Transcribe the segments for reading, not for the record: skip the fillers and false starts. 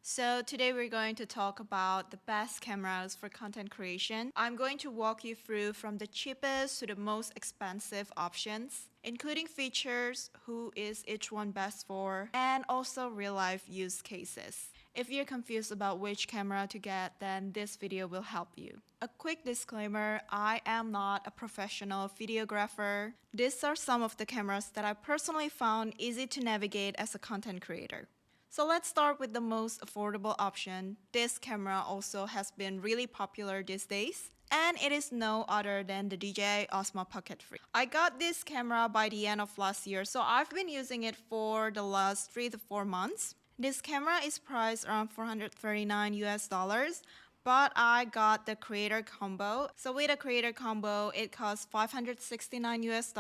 So today we're going to talk about the best cameras for content creation. I'm going to walk you through from the cheapest to the most expensive options, including features, who is each one best for, and also real-life use cases. If you're confused about which camera to get, then this video will help you. A quick disclaimer, I am not a professional videographer. These are some of the cameras that I personally found easy to navigate as a content creator. So let's start with the most affordable option. This camera also has been really popular these days, and it is no other than the DJI Osmo Pocket 3. I got this camera by the end of last year, so I've been using it for the last 3 to 4 months. This camera is priced around $439 US, but I got the creator combo. So with a creator combo, it costs $569 US,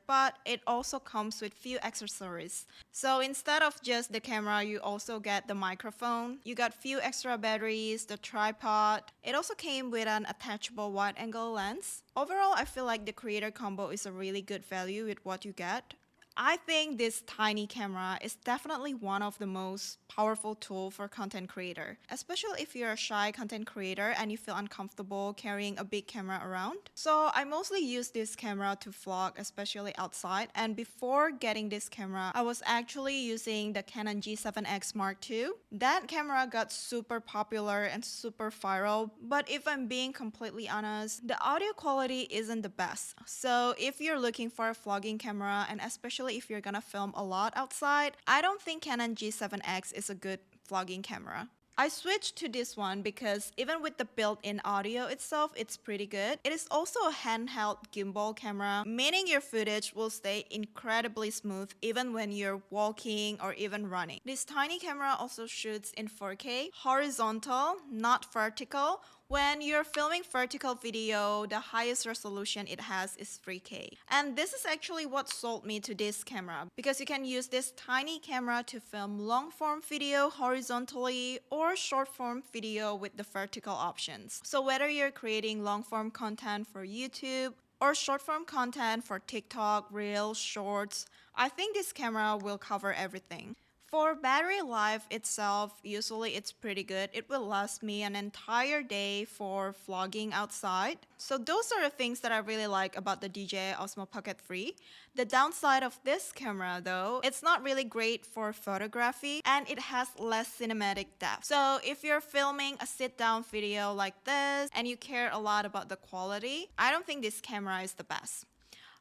but it also comes with few accessories. So instead of just the camera, you also get the microphone. You got few extra batteries, the tripod. It also came with an attachable wide-angle lens. Overall, I feel like the creator combo is a really good value with what you get. I think this tiny camera is definitely one of the most powerful tools for content creator, especially if you're a shy content creator and you feel uncomfortable carrying a big camera around. So I mostly use this camera to vlog, especially outside, and before getting this camera, I was actually using the Canon G7X Mark II. That camera got super popular and super viral, but if I'm being completely honest, the audio quality isn't the best. So if you're looking for a vlogging camera, and especially if you're gonna film a lot outside, I don't think Canon G7X is a good vlogging camera. I switched to this one because even with the built-in audio itself, it's pretty good. It is also a handheld gimbal camera, meaning your footage will stay incredibly smooth even when you're walking or even running. This tiny camera also shoots in 4K, horizontal, not vertical. When you're filming vertical video, the highest resolution it has is 3K. And this is actually what sold me to this camera, because you can use this tiny camera to film long-form video horizontally or short-form video with the vertical options. So whether you're creating long-form content for YouTube or short-form content for TikTok, Reels, Shorts, I think this camera will cover everything. For battery life itself, usually it's pretty good. It will last me an entire day for vlogging outside. So those are the things that I really like about the DJI Osmo Pocket 3. The downside of this camera though, it's not really great for photography and it has less cinematic depth. So if you're filming a sit-down video like this and you care a lot about the quality, I don't think this camera is the best.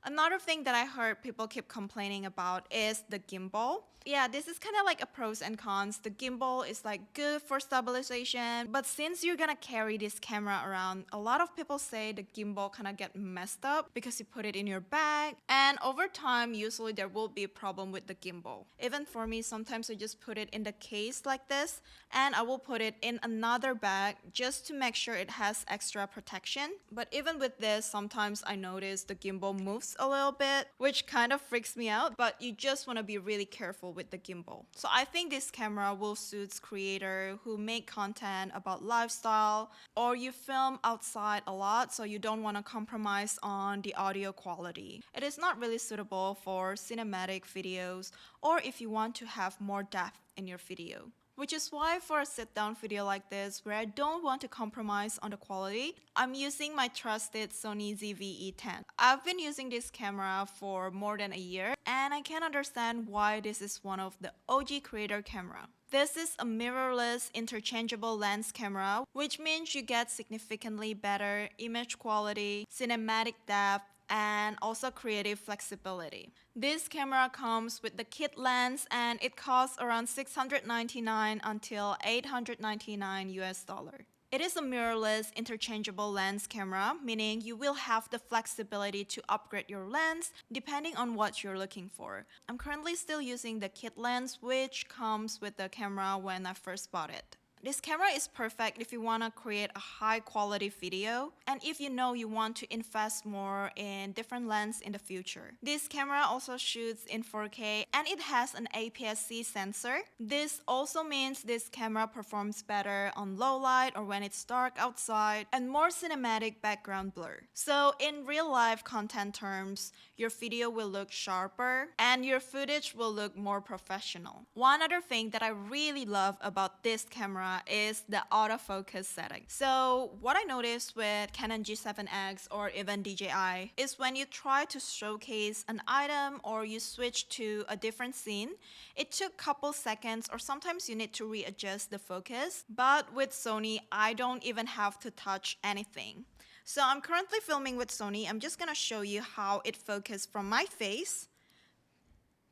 Another thing that I heard people keep complaining about is the gimbal. Yeah, this is kind of like a pros and cons. The gimbal is like good for stabilization, but since you're gonna carry this camera around, a lot of people say the gimbal kind of get messed up because you put it in your bag, and over time, usually there will be a problem with the gimbal. Even for me, sometimes I just put it in the case like this, and I will put it in another bag just to make sure it has extra protection. But even with this, sometimes I notice the gimbal moves a little bit, which kind of freaks me out, but you just want to be really careful with the gimbal. So I think this camera will suit creators who make content about lifestyle, or you film outside a lot so you don't want to compromise on the audio quality. It is not really suitable for cinematic videos or if you want to have more depth in your video. Which is why for a sit-down video like this, where I don't want to compromise on the quality, I'm using my trusted Sony ZV-E10. I've been using this camera for more than a year, and I can understand why this is one of the OG creator camera. This is a mirrorless interchangeable lens camera, which means you get significantly better image quality, cinematic depth, and also creative flexibility. This camera comes with the kit lens and it costs around $699 until $899 US. It is a mirrorless interchangeable lens camera, meaning you will have the flexibility to upgrade your lens depending on what you're looking for. I'm currently still using the kit lens, which comes with the camera when I first bought it. This camera is perfect if you want to create a high quality video and if you know you want to invest more in different lens in the future. This camera also shoots in 4K and it has an APS-C sensor. This also means this camera performs better on low light or when it's dark outside and more cinematic background blur. So in real life content terms, your video will look sharper and your footage will look more professional. One other thing that I really love about this camera is the autofocus setting. So what I noticed with Canon G7X or even DJI is when you try to showcase an item or you switch to a different scene, it took a couple seconds or sometimes you need to readjust the focus. But with Sony, I don't even have to touch anything. So I'm currently filming with Sony. I'm just gonna show you how it focused from my face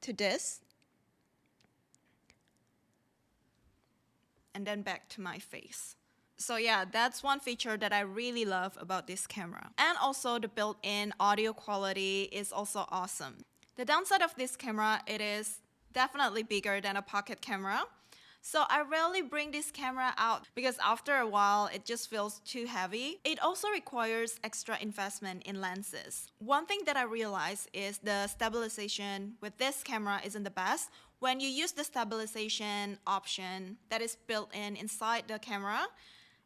to this and then back to my face. So yeah, that's one feature that I really love about this camera. And also the built-in audio quality is also awesome. The downside of this camera, it is definitely bigger than a pocket camera. So I rarely bring this camera out because after a while it just feels too heavy. It also requires extra investment in lenses. One thing that I realized is the stabilization with this camera isn't the best. When you use the stabilization option that is built in inside the camera,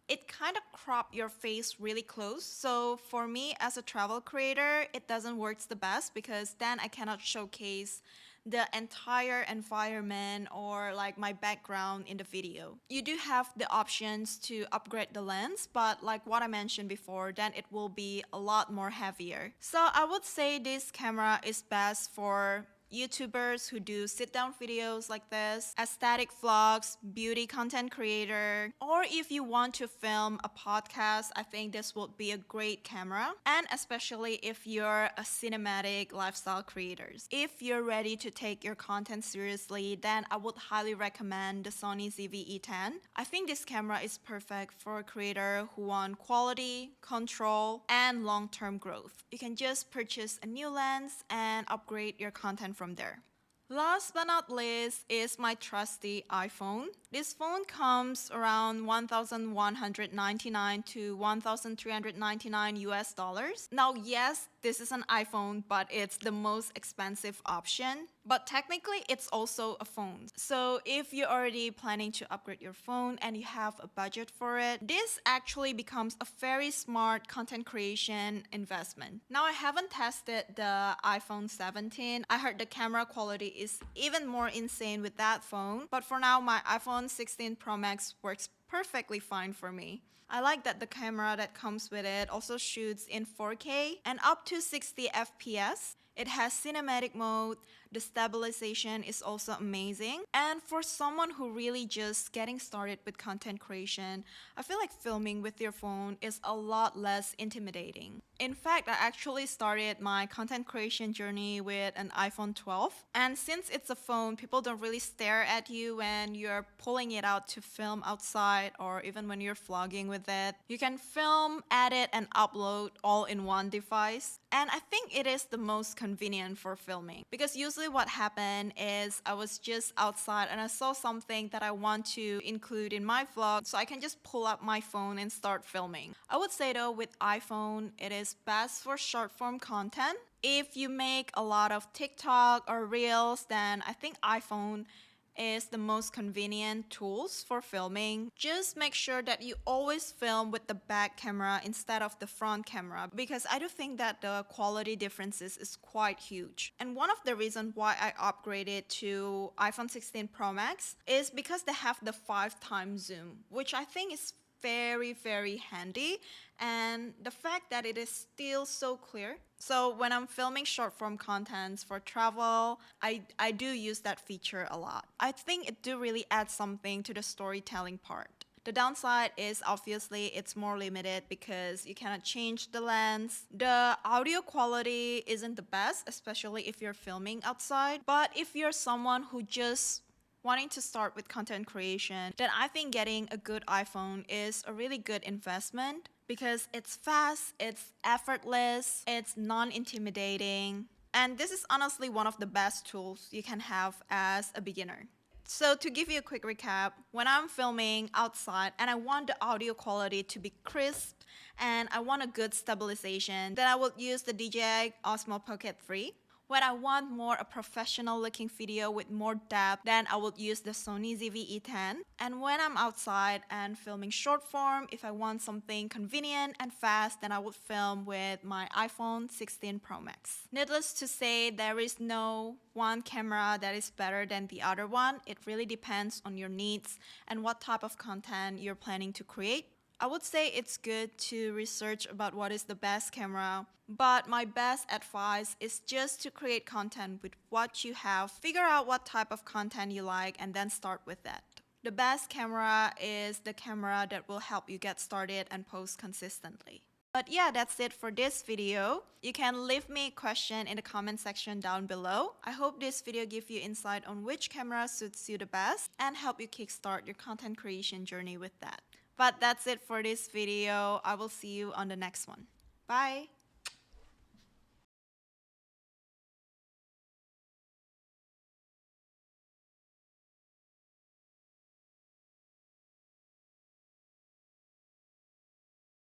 it kind of crop your face really close. So for me as a travel creator, it doesn't work the best because then I cannot showcase the entire environment or like my background in the video. You do have the options to upgrade the lens, but like what I mentioned before, then it will be a lot more heavier. So I would say this camera is best for YouTubers who do sit-down videos like this, aesthetic vlogs, beauty content creator, or if you want to film a podcast, I think this would be a great camera. And especially if you're a cinematic lifestyle creator. If you're ready to take your content seriously, then I would highly recommend the Sony ZV-E10. I think this camera is perfect for a creator who want quality, control, and long-term growth. You can just purchase a new lens and upgrade your content from there. Last but not least is my trusty iPhone. This phone comes around $1,199 to $1,399 US dollars. Now yes, this is an iPhone, but it's the most expensive option. But technically it's also a phone. So if you're already planning to upgrade your phone and you have a budget for it, this actually becomes a very smart content creation investment. Now I haven't tested the iPhone 17. I heard the camera quality is even more insane with that phone. But for now, my iPhone 16 Pro Max works perfectly fine for me. I like that the camera that comes with it also shoots in 4K and up to 60 FPS. It has cinematic mode, the stabilization is also amazing. And for someone who really just getting started with content creation, I feel like filming with your phone is a lot less intimidating. In fact, I actually started my content creation journey with an iPhone 12. And since it's a phone, people don't really stare at you when you're pulling it out to film outside or even when you're vlogging with it. You can film, edit, and upload all in one device. And I think it is the most convenient for filming because usually what happened is I was just outside and I saw something that I want to include in my vlog, so I can just pull up my phone and start filming. I would say though with iPhone, it is best for short form content. If you make a lot of TikTok or Reels, then I think iPhone is the most convenient tools for filming. Just make sure that you always film with the back camera instead of the front camera because I do think that the quality differences is quite huge. And one of the reasons why I upgraded to iPhone 16 Pro Max is because they have the 5x zoom, which I think is very handy, and the fact that it is still so clear. So when I'm filming short form contents for travel, I do use that feature a lot. I think it do really add something to the storytelling part. The downside is obviously it's more limited because you cannot change the lens. The audio quality isn't the best, especially if you're filming outside. But if you're someone who just wanting to start with content creation, then I think getting a good iPhone is a really good investment because it's fast, it's effortless, it's non-intimidating, and this is honestly one of the best tools you can have as a beginner. So to give you a quick recap, when I'm filming outside and I want the audio quality to be crisp and I want a good stabilization, then I will use the DJI Osmo Pocket 3. When I want more a professional looking video with more depth, then I will use the Sony ZV-E10. And when I'm outside and filming short form, if I want something convenient and fast, then I would film with my iPhone 16 Pro Max. Needless to say, there is no one camera that is better than the other one. It really depends on your needs and what type of content you're planning to create. I would say it's good to research about what is the best camera, but my best advice is just to create content with what you have. Figure out what type of content you like and then start with that. The best camera is the camera that will help you get started and post consistently. But yeah, that's it for this video. You can leave me a question in the comment section down below. I hope this video gives you insight on which camera suits you the best and help you kickstart your content creation journey with that. But that's it for this video. I will see you on the next one. Bye!